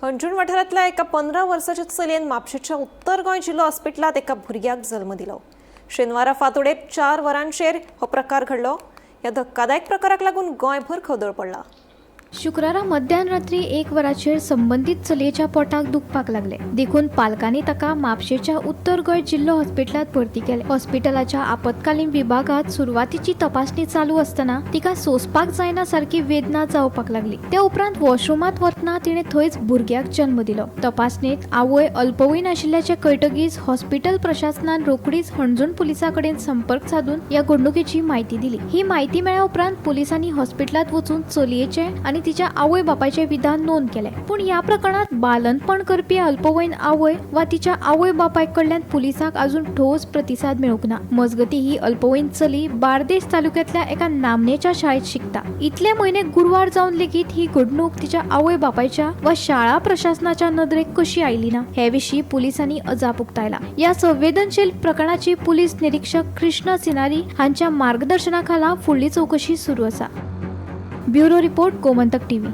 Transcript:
हंजूण वाठारांतल्या एका 15 वर्साच्या चलयेन म्हापशेच्या उत्तर गोंय जिल्लो हॉस्पिटलांत एका भुरग्याक जल्म दिलो। शेनवारा फांतोडेर 4 वरांचेर हो प्रकार घडलो। ह्या धक्कादायक प्रकाराक लागून गोंयभर खदळ पडला। शुक्रारा मध्यानरात्री 1 वराचेर संबंधित चलयेच्या पोटाक दुखपाक लागले। देखून पालकांनी ताका म्हापशेच्या उत्तर गोंय जिल्लो हॉस्पिटलांत भरती केले। हॉस्पिटलाच्या आपत्कालीन विभागात सुरवातीची तपासणी चालू असताना तिका सोसपाक जायना सारखी वेदना जावपाक लागली। त्या उपरांत वॉशरूमात वतना तिणे थंयच भुरग्याक जन्म दिलो। तपासणीत आवय अल्पवयीन आशिल्ल्याचे कळटकीच हॉस्पिटल प्रशासनान रोखडीच हणजूण पुलिसां कडेन संपर्क साधून या घडणुकेची माहिती दिली। ही माहिती मेळ्ळ्या उपरांत पुलिसांनी हॉस्पिटलांत वचून चलयेचे आणि तिच्या आवय बापायचे विधान नोंद केले। पण या प्रकरणात बालनपण करपी अल्पवयीन आवय वा तिच्या आवय बापाय कडल्यान पुलिसांक अजून ठोस प्रतिसाद मेळूंक ना। मजगती ही अल्पवयीन चली बार्देस तालुक्यातल्या एका नामनेच्या शाळेत शिकता। इतले म्हयने गुरुवार जावन लेगीत ही घडणूक तिच्या आवय बापायच्या वा शाळा प्रशासनाच्या नदरेक कशी आयली ना हे विशीं पुलिसांनी अजाप उक्तायला। या संवेदनशील प्रकरणाची पुलीस निरीक्षक कृष्ण सिनारी हांच्या मार्गदर्शनाखाला फुडली चौकशी सुरू आसा। Bureau report Gomantak TV.